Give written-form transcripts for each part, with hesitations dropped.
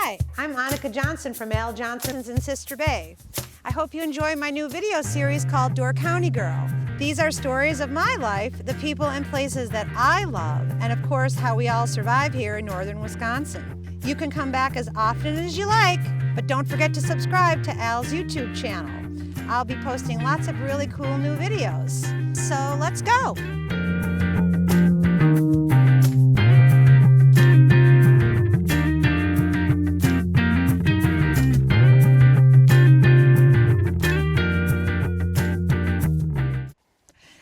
Hi, I'm Annika Johnson from Al Johnson's in Sister Bay. I hope you enjoy my new video series called Door County Girl. These are stories of my life, the people and places that I love, and of course how we all survive here in northern Wisconsin. You can come back as often as you like, but don't forget to subscribe to Al's YouTube channel. I'll be posting lots of really cool new videos. So let's go!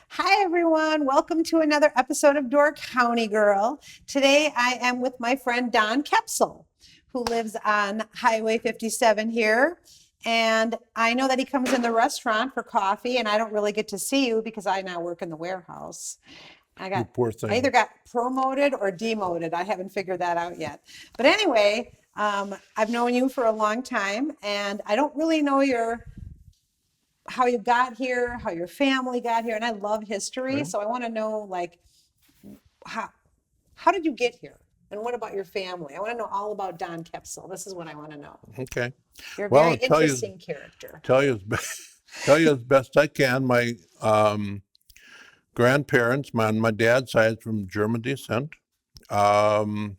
Hi everyone, welcome to another episode of Door County Girl. Today I am with my friend Don Koepsel, who lives on Highway 57 here. And I know that he comes in the restaurant for coffee, and I don't really get to see you because I now work in the warehouse. You poor thing. I either got promoted or demoted. I haven't figured that out yet. But anyway, I've known you for a long time, and I don't really know how you got here, how your family got here, and I love history, so I want to know, like, how did you get here, and what about your family? I want to know all about Don Koepsel. This is what I want to know. Okay. You're a very interesting character. Tell you as best I can. My grandparents, on my dad's side, from German descent, and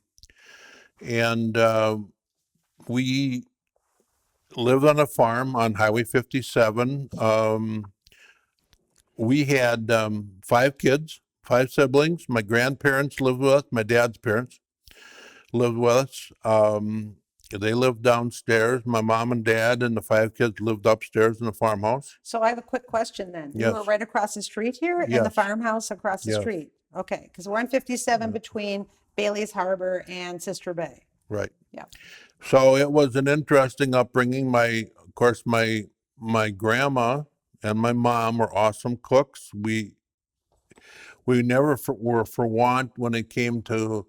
we lived on a farm on Highway 57. We had 5 kids, 5 siblings. My grandparents lived with us. My dad's parents lived with us. They lived downstairs. My mom and dad and the 5 kids lived upstairs in the farmhouse. So I have a quick question then. Yes. You were right across the street here in the Yes. farmhouse across the Yes. street? Okay, because we're on 57 between Bailey's Harbor and Sister Bay. Right. Yeah. So it was an interesting upbringing. Of course, my grandma and my mom were awesome cooks. We never were for want when it came to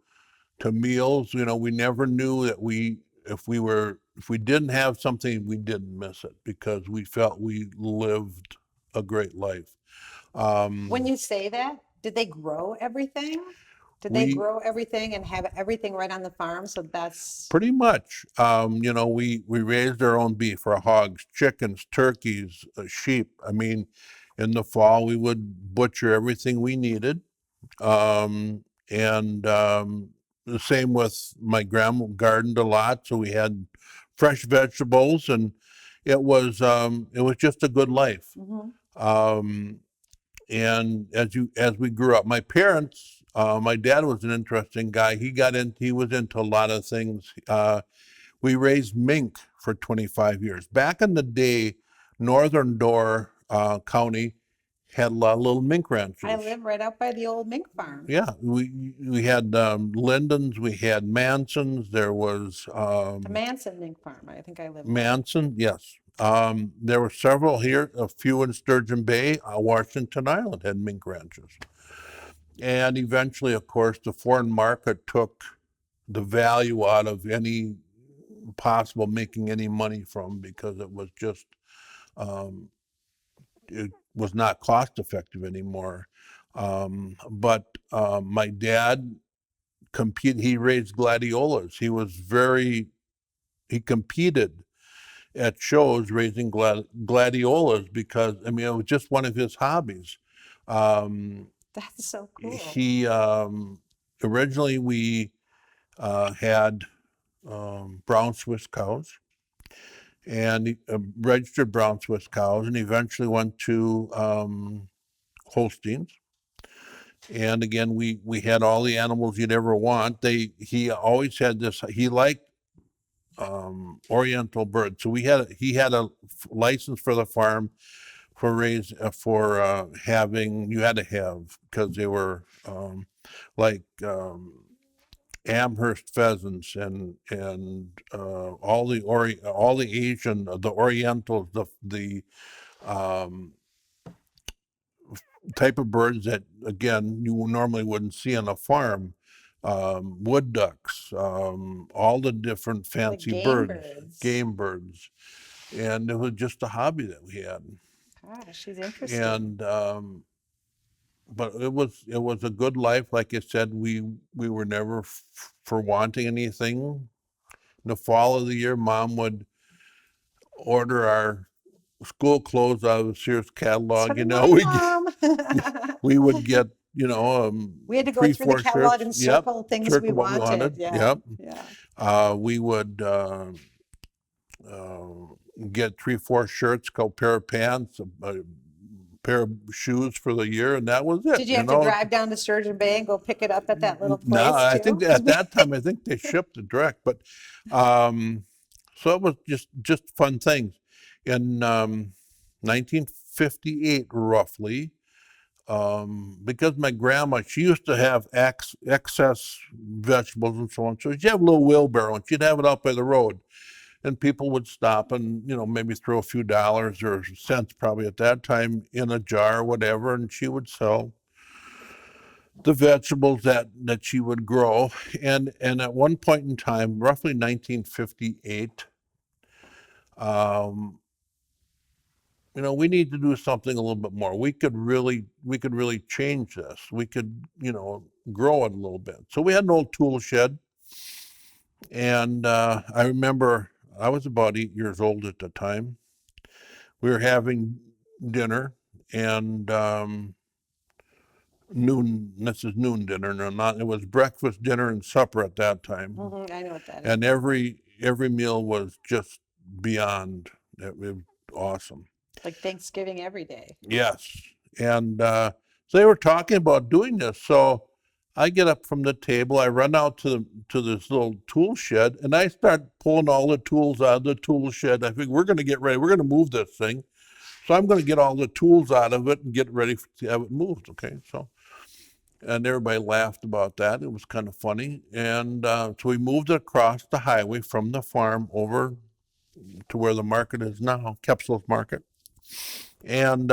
meals. You know, we never knew that if we didn't have something, we didn't miss it because we felt we lived a great life. When you say that, did they grow everything? Did they grow everything and have everything right on the farm? So that's pretty much. You know, we raised our own beef, our hogs, chickens, turkeys, sheep. I mean, in the fall, we would butcher everything we needed. The same with my grandma gardened a lot, so we had fresh vegetables, and it was just a good life. And as we grew up, my parents, my dad was an interesting guy. He was into a lot of things. We raised mink for 25 years. Back in the day, Northern Door County had a lot of little mink ranches. I live right out by the old mink farm. Yeah, we had Lindens, we had Mansons. There was The Manson mink farm. I think I live there. Manson, yes. There were several here, a few in Sturgeon Bay. Washington Island had mink ranches. And eventually, of course, the foreign market took the value out of any possible making any money from, because it was just, it was not cost effective anymore. But my dad he raised gladiolas. He competed at shows raising gladiolas because, I mean, it was just one of his hobbies. That's so cool. He originally we had brown Swiss cows, and registered brown Swiss cows, and eventually went to Holsteins. And again, we had all the animals you'd ever want. He always had this. He liked Oriental birds, so he had a license for the farm for having. You had to have, because they were like Amherst pheasants and all the Asian, the Orientals, the type of birds that, again, you normally wouldn't see on a farm. Wood ducks, all the different fancy game birds. And it was just a hobby that we had. Gosh, she's interesting. And but it was a good life. Like I said, we were never for wanting anything. In the fall of the year, Mom would order our school clothes out of the Sears catalog. So You did know, my mom. we would get, We had to go three, through the four catalog shirts. and Yep. circle things we Circle what we wanted. wanted. Yeah. Yep. Yeah. We would get 3, 4 shirts, a pair of pants, a pair of shoes for the year, and that was it. Did you have to drive down to Sturgeon Bay and go pick it up at that little place No, I too? think at that time, I think they shipped it direct, but so it was just fun things. In 1958, roughly, because my grandma, she used to have excess vegetables and so on, so she'd have a little wheelbarrow and she'd have it out by the road, and people would stop and maybe throw a few dollars or cents probably at that time in a jar or whatever, and she would sell the vegetables that she would grow. And at one point in time, roughly 1958, we need to do something a little bit more. We could really change this. We could, grow it a little bit. So we had an old tool shed, and I remember I was about 8 years old at the time. We were having dinner, and noon. This is noon dinner. No, not. It was breakfast, dinner, and supper at that time. I know what that is. And every meal was just beyond. It was awesome. Like Thanksgiving every day. Yes, and so they were talking about doing this. So I get up from the table. I run out to this little tool shed, and I start pulling all the tools out of the tool shed. I think we're going to get ready. We're going to move this thing. So I'm going to get all the tools out of it and get ready to have it moved. Okay, so. And everybody laughed about that. It was kind of funny. And so we moved it across the highway from the farm over to where the market is now, Kepsel's Market. And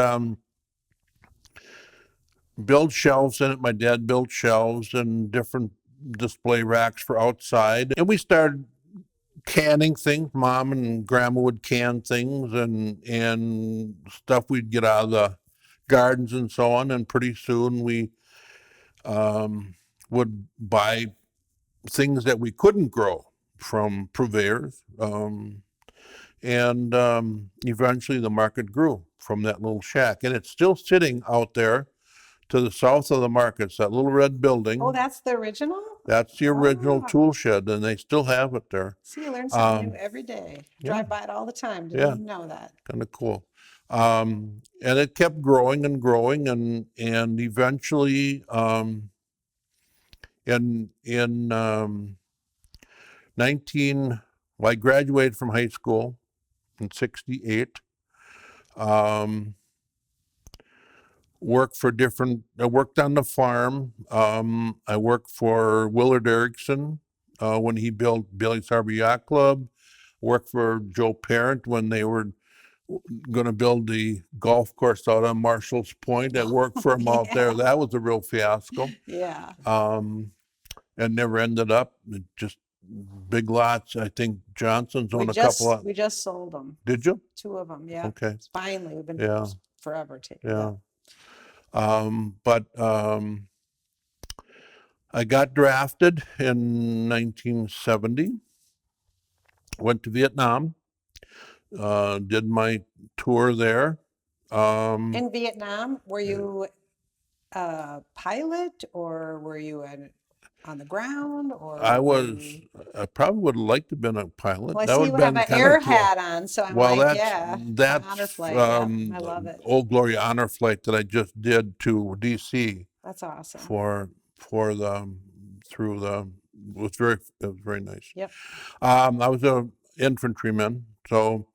build shelves in it. My dad built shelves and different display racks for outside. And we started canning things. Mom and Grandma would can things and stuff we'd get out of the gardens and so on. And pretty soon we would buy things that we couldn't grow from purveyors. And eventually the market grew from that little shack. And it's still sitting out there to the south of the market. It's that little red building. Oh, that's the original? That's the original tool shed, and they still have it there. See, you learn something new every day. Drive by it all the time. Didn't even know that. Kind of cool. And it kept growing and growing, and eventually in 19, well, I graduated from high school in 68. I worked on the farm. I worked for Willard Erickson when he built Bailey's Harbor Yacht Club. Worked for Joe Parent when they were going to build the golf course out on Marshall's Point. I worked for him out there. That was a real fiasco. Yeah. And never ended up. Just big lots. I think Johnson's owned a couple of. We just sold them. Did you? 2 of them, yeah. Okay. Finally, we've been forever taking them. But I got drafted in 1970, went to Vietnam, did my tour there. In Vietnam, were you a pilot or were you on the ground? Or I probably would have liked to have been a pilot. Well, I that see would you have have been an kind air of cool. hat on, so I'm that's honor flight. I love it. Old Glory honor flight that I just did to DC. That's awesome. It was very nice. Yep. I was an infantryman, so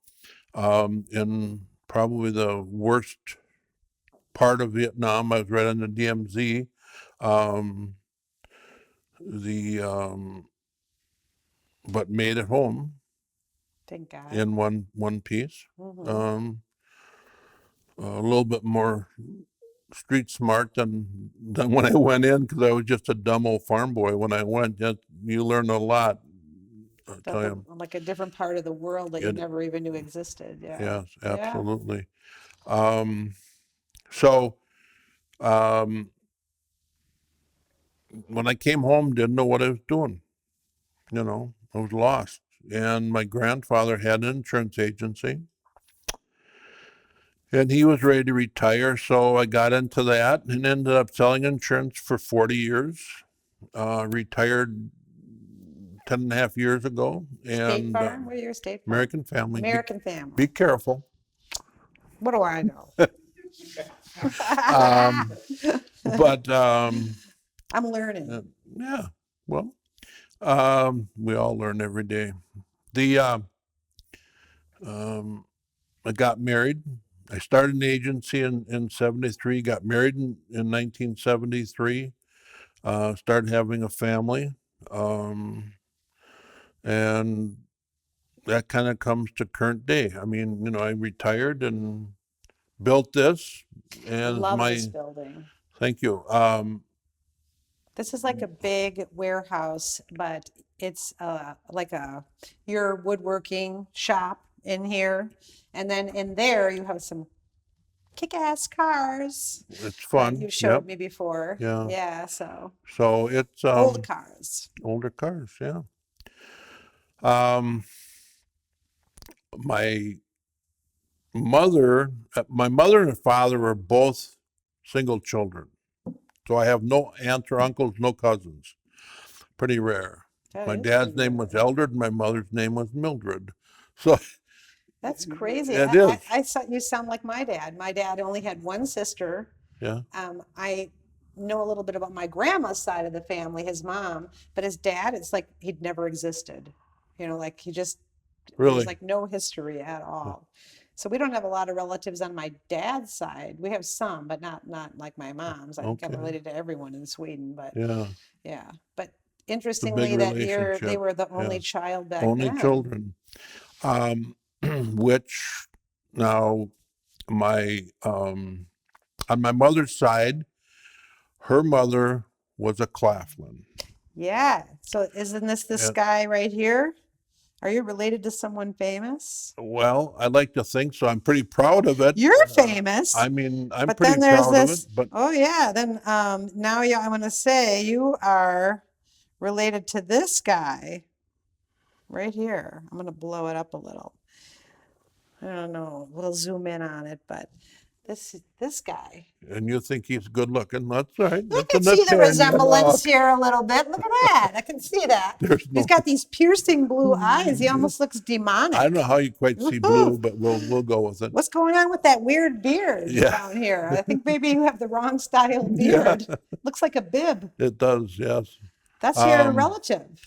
in probably the worst part of Vietnam, I was right on the DMZ. But made it home. Thank God. In one piece. A little bit more street smart than when I went in, because I was just a dumb old farm boy. When I went, you learn a lot. I tell you. Like a different part of the world that you never even knew existed. Yeah. Yes, absolutely. So when I came home, didn't know what I was doing. I was lost. and my grandfather had an insurance agency. And he was ready to retire, so I got into that and ended up selling insurance for 40 years. Retired 10 and a half years ago. State And Farm? What are your State Farm? American Family. American Family. Be careful. What do I know? But I'm learning. yeah, well, we all learn every day. I got married. I started an agency in 73, got married in 1973, started having a family. And that kind of comes to current day. I mean, I retired and built this, and Love this building. Thank you. This is like a big warehouse, but it's like your woodworking shop in here, and then in there you have some kick-ass cars. It's fun. You showed me before. Yeah. Yeah. So it's old cars. Older cars. Yeah. My mother and father were both single children. So I have no aunts or uncles, no cousins. Pretty rare. My dad's name was Eldred, and my mother's name was Mildred. So that's crazy. It is. I thought you sound like my dad. My dad only had one sister. Yeah. I know a little bit about my grandma's side of the family, his mom, but his dad, it's like he'd never existed. Like he just Really? There's like no history at all. So we don't have a lot of relatives on my dad's side. We have some, but not like my mom's. I think I'm related to everyone in Sweden, but yeah. But interestingly, that year they were the only child back then. Only children. Which now on my mother's side, her mother was a Claflin. Yeah. So isn't this guy right here? Are you related to someone famous? Well, I'd like to think so. I'm pretty proud of it. You're famous. I'm pretty proud of it. But oh yeah, then now I'm going to say you are related to this guy right here. I'm going to blow it up a little. I don't know. We'll zoom in on it, but this guy. And you think he's good looking? That's all right. I can see the resemblance here a little bit. Look at that. I can see that. He's got these piercing blue eyes. He almost looks demonic. I don't know how you quite see blue, but we'll go with it. What's going on with that weird beard down here? I think maybe you have the wrong style beard. Looks like a bib. It does, yes. That's your relative.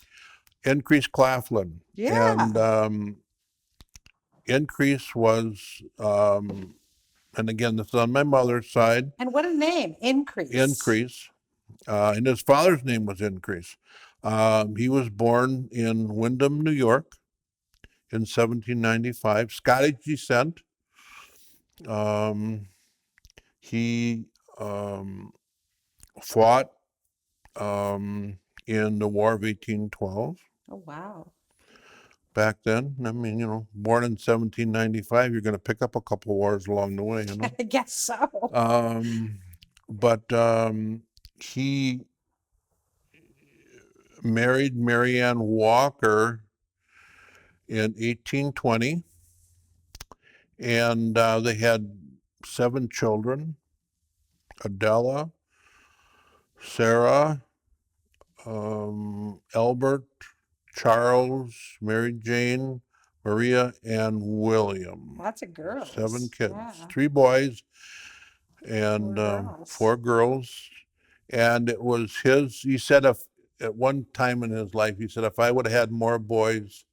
Increase Claflin. Yeah. And Increase was and again, this is on my mother's side. And what a name, Increase. Increase. And his father's name was Increase. He was born in Windham, New York in 1795, Scottish descent. He fought in the War of 1812. Oh, wow. Back then, I mean, born in 1795, you're going to pick up a couple of wars along the way, I guess so. But he married Marianne Walker in 1820, and they had 7 children: Adela, Sarah, Albert, Charles, Mary Jane, Maria, and William. Lots of girls. 7 kids, 3 boys, and 4 girls. And it was he said at one time in his life, he said, if I would have had more boys,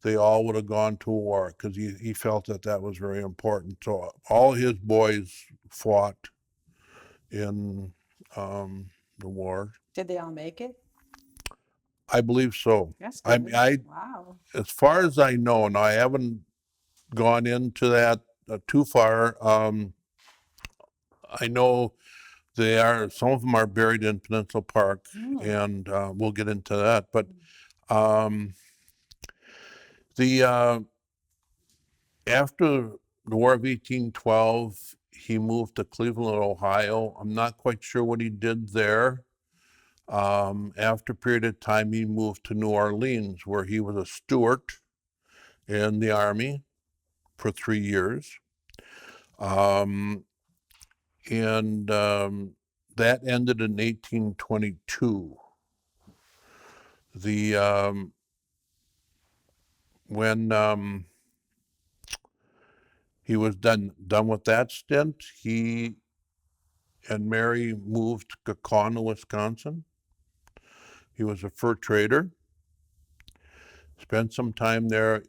they all would have gone to war, because he felt that was very important. So all his boys fought in the war. Did they all make it? I believe so. That's good. Wow. As far as I know, now I haven't gone into that too far. I know some of them are buried in Peninsula Park, and we'll get into that. But after the War of 1812, he moved to Cleveland, Ohio. I'm not quite sure what he did there. After a period of time, he moved to New Orleans, where he was a steward in the Army for 3 years. Um, and that ended in 1822. When he was done with that stint, he and Mary moved to Kaukauna, Wisconsin. He was a fur trader. Spent some time there.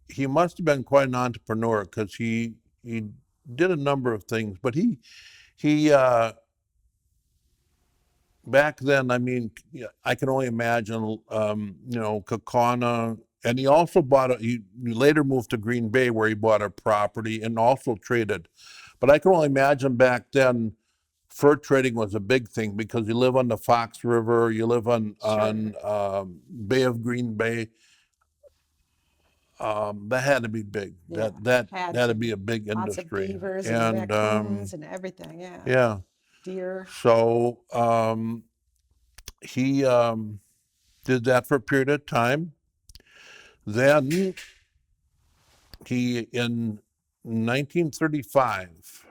He must have been quite an entrepreneur because he did a number of things. But he back then, I mean, I can only imagine, Kaukauna, and he also he later moved to Green Bay where he bought a property and also traded. But I can only imagine back then, fur trading was a big thing because you live on the Fox River, you live on Bay of Green Bay. That had to be big. Yeah, That had had to to be a big lots of industry. beavers and raccoons and everything. Yeah. Yeah. Deer. So he did that for a period of time. Then he, in 1935,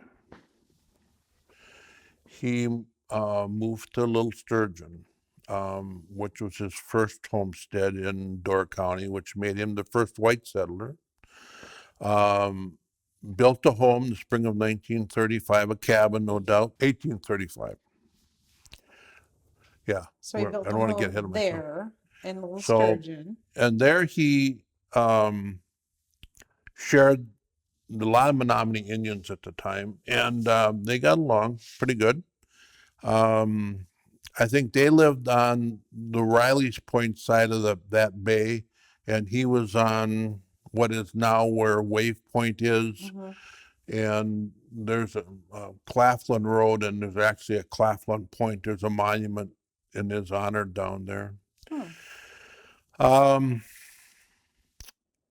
he moved to Little Sturgeon, which was his first homestead in Door County, which made him the first white settler. Built a home in the spring of 1935, a cabin, no doubt. 1835. Yeah. So he built I a don't want to get home ahead of myself. there in Little So, Sturgeon. and there he shared a lot of Menominee Indians at the time, and they got along pretty good. I think they lived on the Riley's Point side of that bay, and he was on what is now where Wave Point is. And there's a Claflin Road, and there's actually a Claflin Point. There's a monument in his honor down there. In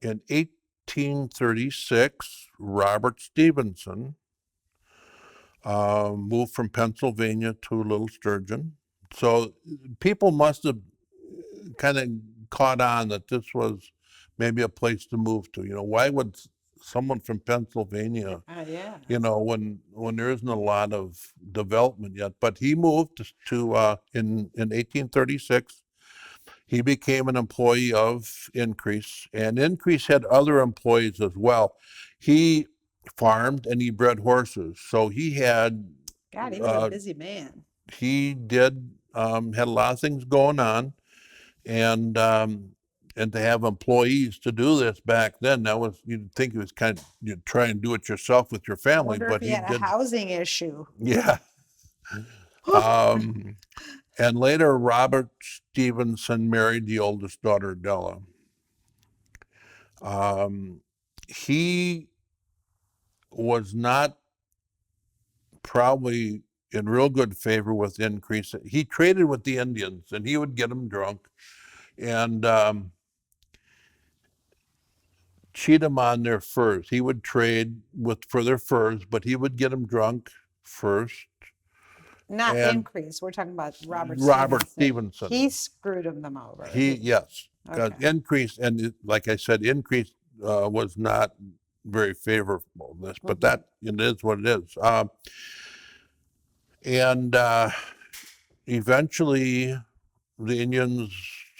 1836, Robert Stevenson moved from Pennsylvania to Little Sturgeon. So people must have kind of caught on that this was maybe a place to move to. Why would someone from Pennsylvania, when there isn't a lot of development yet? But he moved to in 1836. He became an employee of Increase, and Increase had other employees as well. He farmed and he bred horses, so he had. God, he was a busy man. He had a lot of things going on, and to have employees to do this back then, you'd think it was kind of, you'd try and do it yourself with your family. I wonder but if he had a housing issue. Yeah. And later, Robert Stevenson married the oldest daughter, Della. He was not probably in real good favor with Increase. He traded with the Indians, and he would get them drunk and cheat them on their furs. He would trade for their furs, but he would get them drunk first. Not Increase. We're talking about Robert Stevenson. He screwed them over. Yes. Okay. Increase, and like I said, Increase was not very favorable in this, but that it is what it is. And eventually, the Indians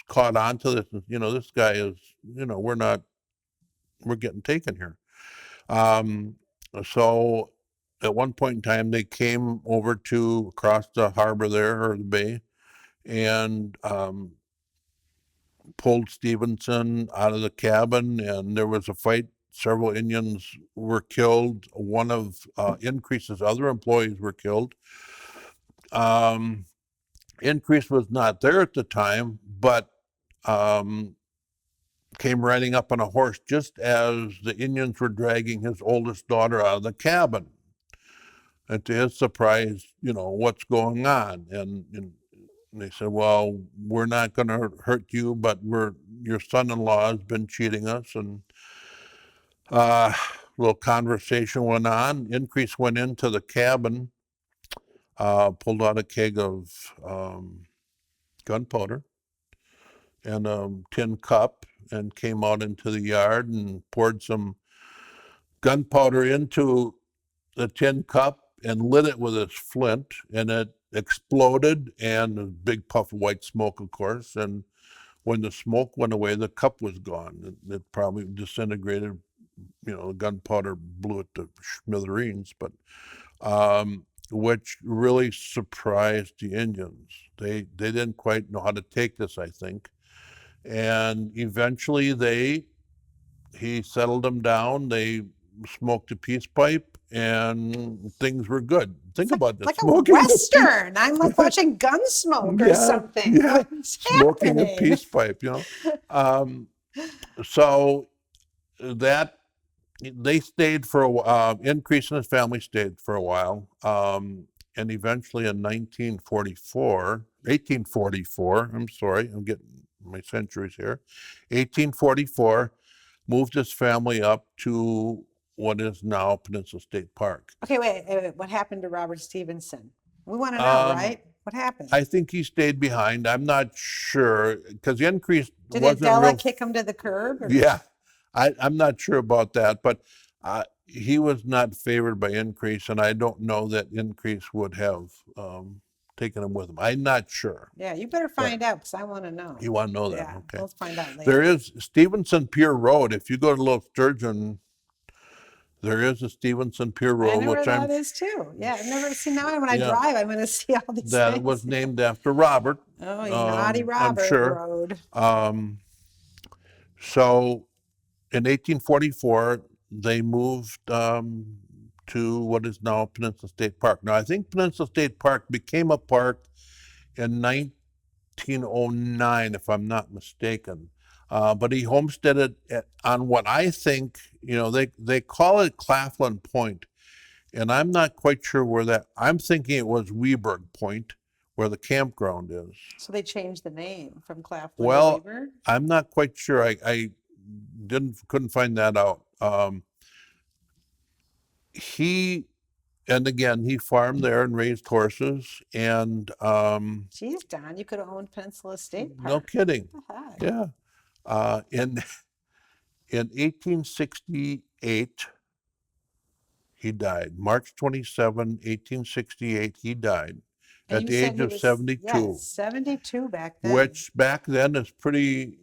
caught on to this. This guy is, we're getting taken here. So at one point in time, they came over to across the harbor there, or the bay, and pulled Stevenson out of the cabin, and there was a fight. Several Indians were killed. One of Increase's other employees were killed. Increase was not there at the time, but came riding up on a horse just as the Indians were dragging his oldest daughter out of the cabin. And to his surprise, what's going on? And they said, well, we're not going to hurt you, but your son-in-law has been cheating us. And a little conversation went on. Increase went into the cabin, pulled out a keg of gunpowder and a tin cup, and came out into the yard and poured some gunpowder into the tin cup and lit it with his flint, and it exploded, and a big puff of white smoke, of course. And when the smoke went away, the cup was gone. It probably disintegrated. The gunpowder blew it to smithereens, but which really surprised the Indians. They didn't quite know how to take this, I think. And eventually he settled them down. They smoked a peace pipe, and things were good. Think about this. Like a Smoking Western. I'm like watching Gunsmoke or something. Yeah, What's smoking happening? a peace pipe, So that they stayed for a while. Increase in his family stayed for a while. And eventually in 1844, I'm sorry, I'm getting my centuries here. 1844, moved his family up to what is now Peninsula State Park. Okay, wait. What happened to Robert Stevenson? We want to know, right? What happened? I think he stayed behind. I'm not sure because the Increase Did wasn't Adela real. kick him to the curb? Or? Yeah, I'm not sure about that, but he was not favored by Increase, and I don't know that Increase would have taken him with him. I'm not sure. Yeah, you better find out because I want to know. You want to know that? Yeah, Okay. let's find out later. There is Stevenson Pier Road. If you go to Little Sturgeon, there is a Stevenson Pier I Road, know where which that is too. Yeah, I've never seen. Now when I Yeah. drive, I'm going to see all these that things. was named after Robert. Oh, you naughty Robert I'm sure. Road. So in 1844, they moved to what is now Peninsula State Park. Now, I think Peninsula State Park became a park in 1909, if I'm not mistaken. But he homesteaded on what I think, they call it Claflin Point. And I'm not quite sure where I'm thinking it was Weberg Point, where the campground is. So they changed the name from Claflin to Well, Weber? I'm not quite sure. I couldn't find that out. He farmed there and raised horses, and Geez, Don, you could have owned Peninsula State Park. no kidding. What the heck? Yeah. In 1868, he died. March 27, 1868, he died at the age of 72. Yes, 72 back then. Which back then is pretty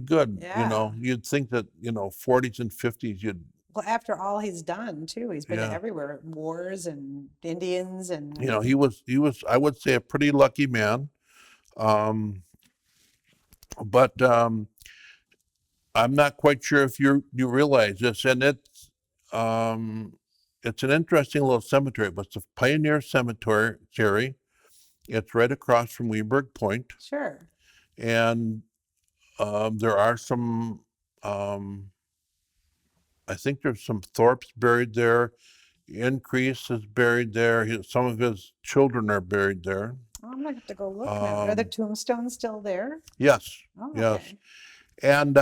good. Yeah. You'd think that 40s and 50s Well, after all he's done too, he's been everywhere, wars and Indians and. he was I would say a pretty lucky man. But I'm not quite sure if you realize this, and it's an interesting little cemetery, but it's a Pioneer Cemetery. It's right across from Weberg Point. Sure. And there are some, I think there's some Thorpes buried there. Increase is buried there. Some of his children are buried there. Oh, I'm going to have to go look now. Are the tombstones still there? Yes. Oh, yes. Okay. And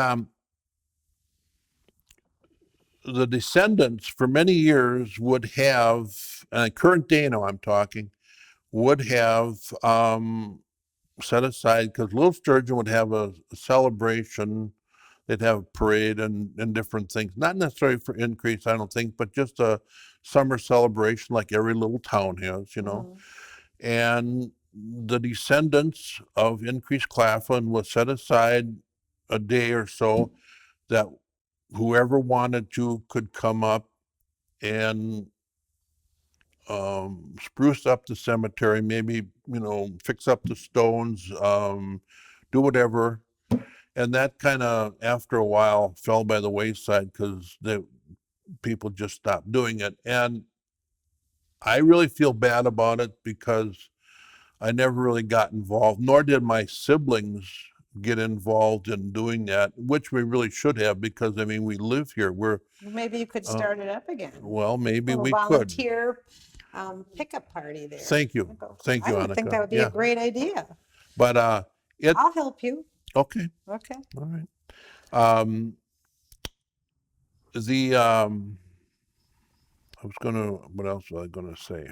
the descendants for many years would have, and current day now I'm talking, would have set aside, because Little Sturgeon would have a celebration. They'd have a parade and different things, not necessarily for Increase, I don't think, but just a summer celebration like every little town has, And the descendants of Increase Claflin would set aside a day or so that whoever wanted to could come up and spruce up the cemetery, maybe, fix up the stones, do whatever. And that kind of, after a while, fell by the wayside because people just stopped doing it. And I really feel bad about it because I never really got involved, nor did my siblings get involved in doing that, which we really should have, because we live here. Maybe you could start it up again. Well, maybe we could. Volunteer pickup party there. Thank you, Annika. I think that would be a great idea. But I'll help you. Okay. Okay. All right. What else was I gonna say?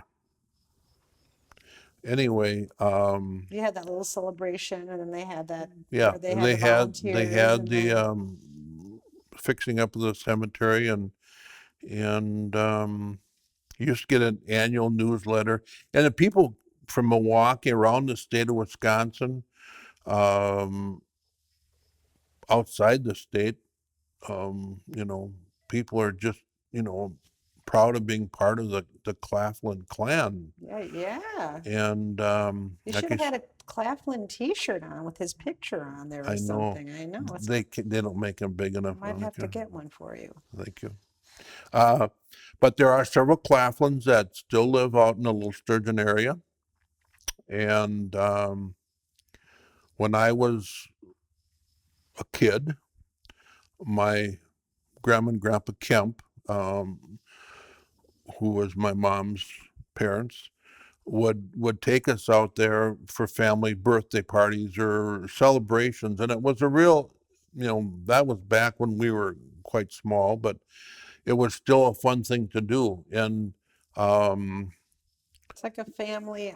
anyway, You had that little celebration, and then they had that yeah, where they and had the they volunteers, had and the then fixing up of the cemetery, and you used to get an annual newsletter, and the people from Milwaukee, around the state of Wisconsin, um, outside the state, you know, people are just, you know, proud of being part of the Claflin clan. yeah. And You like should have had a Claflin T-shirt on with his picture on there or I know something. I know. they don't make them big I enough. might have to get one for you. Thank you. Uh, but there are several Claflins that still live out in the Little Sturgeon area. And when I was a kid, my grandma and grandpa Kemp, who was my mom's parents, would take us out there for family birthday parties or celebrations, and it was a real, you know, that was back when we were quite small, but it was still a fun thing to do. And It's like a family.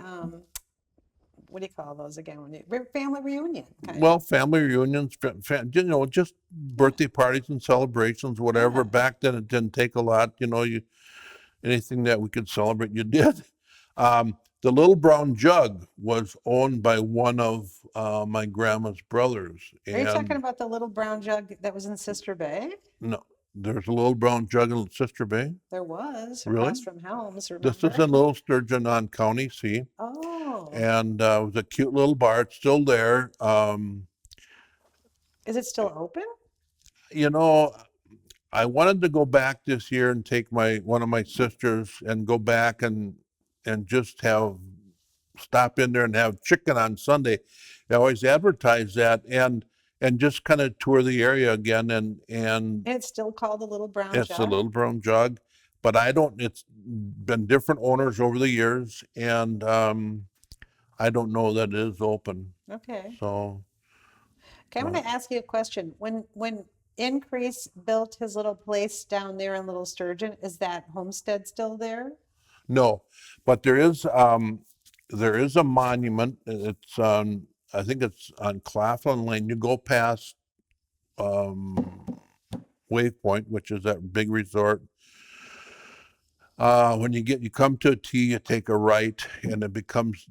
What do you call those again? Family reunion, kind well, of. family reunions, you know, just Yeah. birthday parties and celebrations, whatever. Yeah. Back then, it didn't take a lot. You know, anything that we could celebrate, you did. The little brown jug was owned by one of my grandma's brothers, Are you talking and about the little brown jug that was in Sister Bay? no, there's a little brown jug in Sister Bay. There was Really? across from Helms. This is Remember? in Little Sturgeon on County C, Oh, and it was a cute little bar. It's still there. is it still open? You know, I wanted to go back this year and take one of my sisters and go back and just have stop in there and have chicken on Sunday. They always advertise that and just kind of tour the area again and And it's still called the little brown it's a jug? little brown jug, but I don't. It's been different owners over the years, and I don't know that it is open. Okay. So Okay, I'm going to ask you a question. When Increase built his little place down there in Little Sturgeon, is that homestead still there? no, but there is a monument. It's on, I think it's on Claflin Lane. You go past um, Waypoint, which is that big resort. When you come to a T, you take a right, and it becomes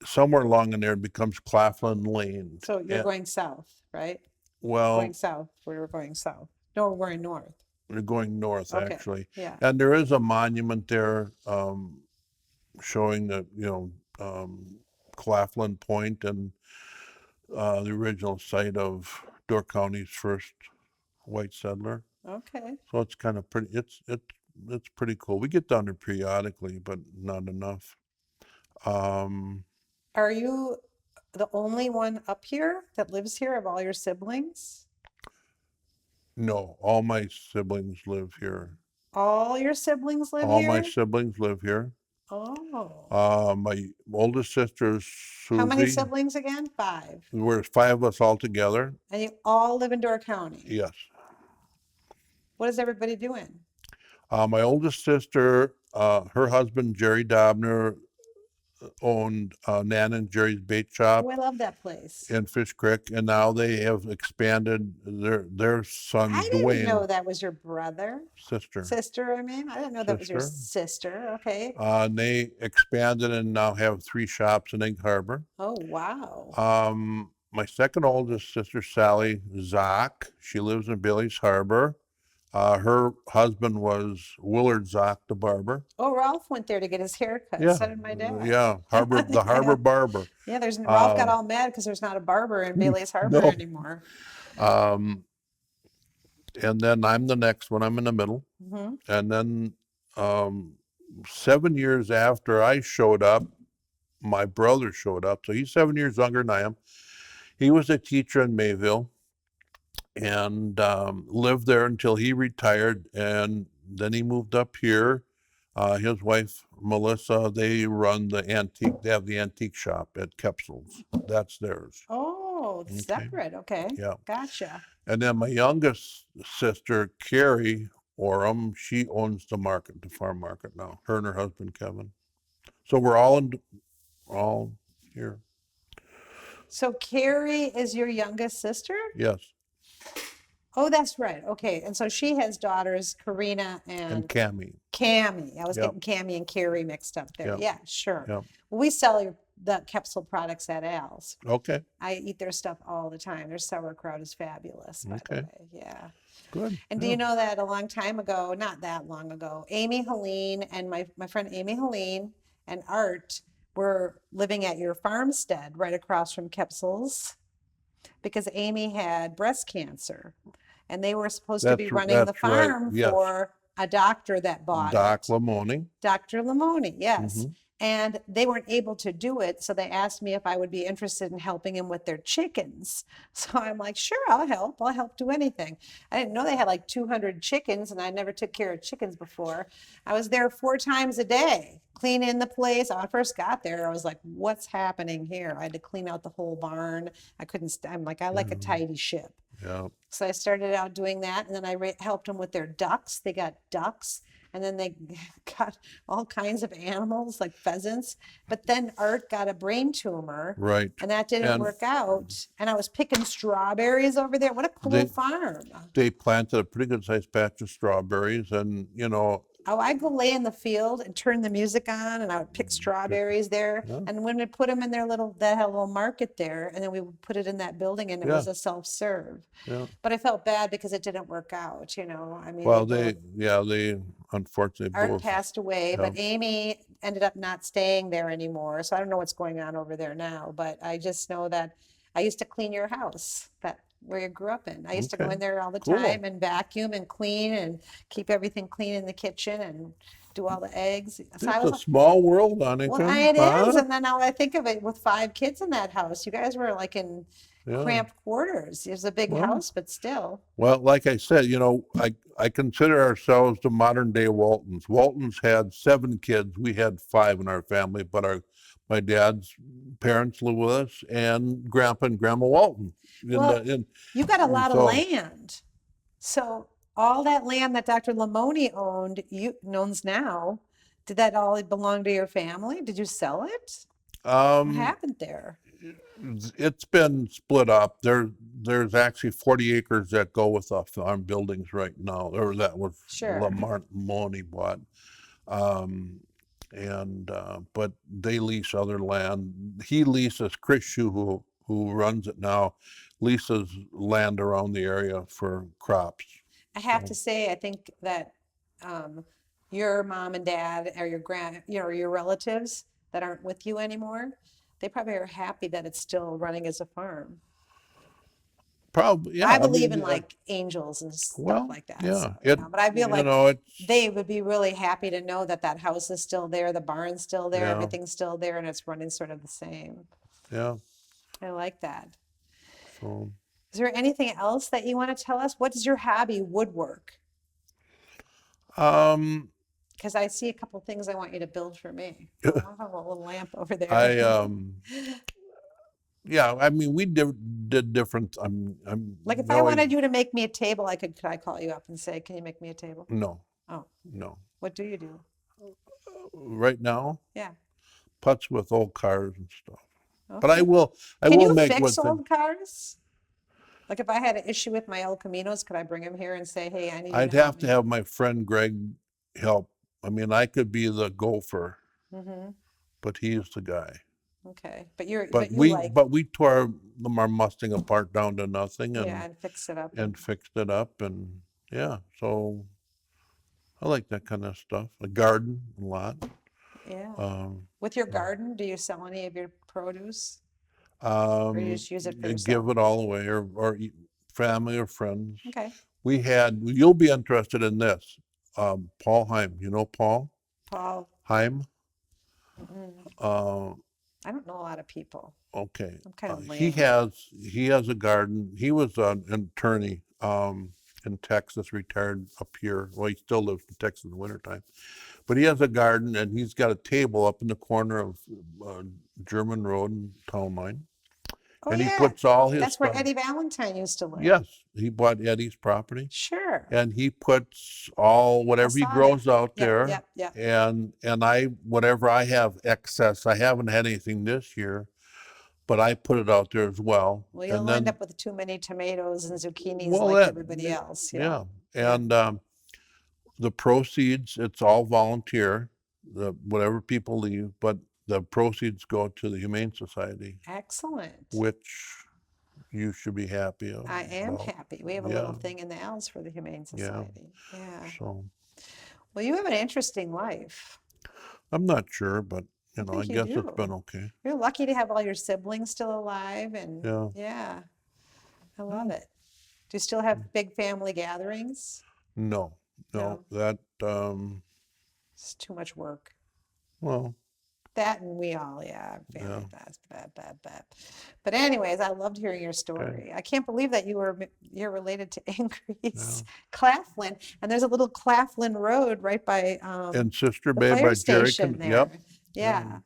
somewhere along in there. It becomes Claflin Lane. So you're And, going south, right? well, Going south. We were going south. No, we're going north. we're going north Okay. actually, Yeah. and there is a monument there showing the Claflin Point and the original site of Door County's first white settler. Okay. So it's kind of pretty. It's pretty cool. We get down there periodically, but not enough. Um, Are you the only one up here that lives here of all your siblings? no, all my siblings live here. All your siblings live All my here? siblings live here. Oh. My oldest sister is How many Susie. siblings again? 5. We're 5 of us all together. And you all live in Door County. Yes. What is everybody doing? My oldest sister, her husband Jerry Dobner owned Nan and Jerry's Bait Shop Oh, I love that place. in Fish Creek, and now they have expanded their son I didn't know Dwayne, that was your brother. sister. Sister, I mean. I didn't know that was your Sister. sister. Okay. And they expanded and now have 3 shops in Egg Harbor. Oh, wow. My second oldest sister, Sally Zock, she lives in Bailey's Harbor. Her husband was Willard Zock, the barber. Oh, Ralph went there to get his hair cut. Yeah, So did my dad. yeah, the harbor barber. Yeah, Ralph got Uh, all mad because there's not a barber in Bailey's Harbor no. anymore. Um, and then I'm the next one. I'm in the middle. Hmm. And then 7 years after I showed up, my brother showed up. So he's 7 years younger than I am. He was a teacher in Mayville and lived there until he retired. And then he moved up here. His wife, Melissa, they have the antique shop at Kepsel's. That's theirs. Oh, Okay. separate. Okay. Yeah. Gotcha. And then my youngest sister, Carrie Orem, she owns the farm market now, her and her husband, Kevin. So we're all all here. So Carrie is your youngest sister? Yes, Oh, that's right. Okay. And so she has daughters, Karina and and Cammy. Cammy. I was Yep. getting Cammy and Carrie mixed up there. Yep. Yeah, sure. Yep. Well, we sell the Kepsel products at Al's. Okay. I eat their stuff all the time. Their sauerkraut is fabulous, by the Okay. way. Yeah. Good. And do you know that a long time ago, not that long ago, Amy Helene and my friend Amy Helene and Art were living at your farmstead right across from Kepsel's because Amy had breast cancer and they were supposed to be running the That's right. farm Yes. for a doctor that bought Doc it. Lamoni. Dr. Lamoni, yes. Mm-hmm. And they weren't able to do it. So they asked me if I would be interested in helping them with their chickens. So I'm like, sure, I'll help. I'll help do anything. I didn't know they had like 200 chickens and I never took care of chickens before. I was there 4 times a day, cleaning the place. When I first got there, I was like, what's happening here? I had to clean out the whole barn. I couldn't, I'm like, I like a tidy ship. Yeah. So I started out doing that, and then I helped them with their ducks. They got ducks, and then they got all kinds of animals like pheasants. But then Art got a brain tumor, Right. and that didn't And work out. And I was picking strawberries over there. What a cool They- farm! they planted a pretty good sized patch of strawberries, and Oh, I'd go lay in the field and turn the music on, and I would pick strawberries there. Yeah. And when we put them in their they had a little market there, and then we would put it in that building, and it was a self-serve. yeah. But I felt bad because it didn't work out, I mean, Well, both- they unfortunately Art both. passed away, Yeah. but Amy ended up not staying there anymore. So I don't know what's going on over there now, but I just know that I used to clean your house, that where you grew up in. I used to go Okay. in there all the Cool. time and vacuum and clean and keep everything clean in the kitchen and do all the eggs. So I It's a was, small world, Annika. well, it huh? is. And then now I think of it with 5 kids in that house. You guys were like in Yeah. cramped quarters. It was a big Well, house, but still. Well, like I said, I consider ourselves the modern day Waltons. Waltons had 7 kids. We had 5 in our family, but my dad's parents live with us, and Grandpa and Grandma Walton. Well, you got a lot of so- land. So all that land that Dr. Lamoni owns now, did that all belong to your family? Did you sell it? What happened there? It's been split up. There's actually 40 acres that go with the farm buildings right now, or that was Sure. Lamoni bought. But they lease other land. He leases, Chris Shue, who runs it now, leases land around the area for crops. I have to say, I think that your mom and dad or your relatives that aren't with you anymore, they probably are happy that it's still running as a farm. Probably, yeah. I believe mean, in like angels and stuff well, like that. yeah, so, but I feel like it's, they would be really happy to know that that house is still there, the barn's still there, Yeah. everything's still there, and it's running sort of the same. yeah. I like that. So, Is there anything else that you want to tell us? What is your hobby? Woodwork. Because I see a couple things I want you to build for me. I have a little lamp over there. Yeah, I mean, we did different. I'm Like if I wanted you to make me a table, could I call you up and say, can you make me a table? No, Oh, no. what do you do? Right now, Yeah. putts with old cars and stuff. But Okay. I will Can you make fix one old cars? Like if I had an issue with my El Caminos, could I bring him here and say, hey, I need you I'd to help have to me? have my friend Greg help. I mean, I could be the gopher, Mm-hmm. but he's the guy. Okay. But you we tore our Mustang apart down to nothing and fix it up. and fixed it up, and yeah, so I like that kind of stuff. A garden a lot. Yeah. With your garden, do you sell any of your produce? Or you just use it for yourself? Give it all away, or family or friends. Okay. You'll be interested in this. Paul Heim, you know Paul Paul, Heim? I don't know a lot of people. Okay. I'm kind of He lame. has a garden. He was an attorney in Texas, retired up here. Well, he still lives in Texas in the wintertime. But he has a garden, and he's got a table up in the corner of German Road and Town Line. Oh, and he yeah. puts all his That's where stuff. Eddie Valentine used to live. Yes, he bought Eddie's property, Sure. and he puts all whatever he saw grows that. out Yep, there, yep, yep. and I whatever I have excess. I haven't had anything this year, but I put it out there as well. Well, you'll And end then, up with too many tomatoes and zucchinis well, like that everybody else. yeah, Yeah. and the proceeds, it's all volunteer, whatever people leave, but the proceeds go to the Humane Society, Excellent. which you should be happy about. I am happy. We have a Yeah. little thing in the L's for the Humane Society. Yeah. So Well, you have an interesting life. I'm not sure, but I think you guess do. it's been okay. You're lucky to have all your siblings still alive, and Yeah. I love it. Do you still have big family gatherings? No, No. that It's too much work. well, That and we all, family, that's bad. But anyways, I loved hearing your story. I can't believe that you're related to Increase Claflin, and there's a little Claflin Road right by in Sister the Bay fire by Jerry. station there. Yep. Yeah.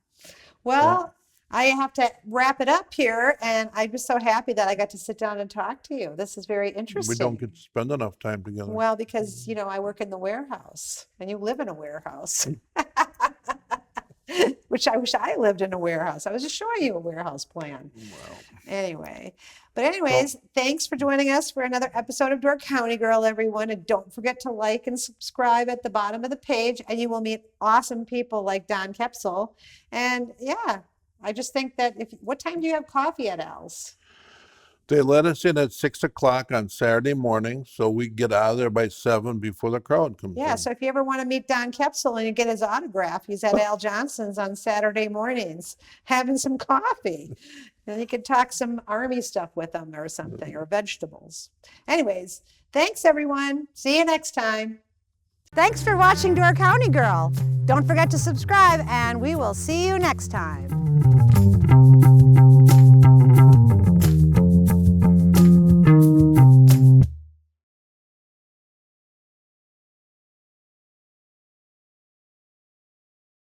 Well, I have to wrap it up here, and I'm just so happy that I got to sit down and talk to you. This is very interesting. We don't get to spend enough time together. Well, because I work in the warehouse, and you live in a warehouse. Which I wish I lived in a warehouse. I was just showing you a warehouse plan. Well, Anyways, thanks for joining us for another episode of Door County Girl, everyone. And don't forget to like and subscribe at the bottom of the page, and you will meet awesome people like Don Koepsel. And I just think that what time do you have coffee at Al's? they let us in at 6 o'clock on Saturday morning, so we get out of there by 7 before the crowd comes in. So if you ever want to meet Don Koepsel and you get his autograph, he's at Al Johnson's on Saturday mornings having some coffee. And you could talk some army stuff with him or something, or vegetables. Anyways, thanks everyone. See you next time. Thanks for watching Door County Girl. Don't forget to subscribe, and we will see you next time.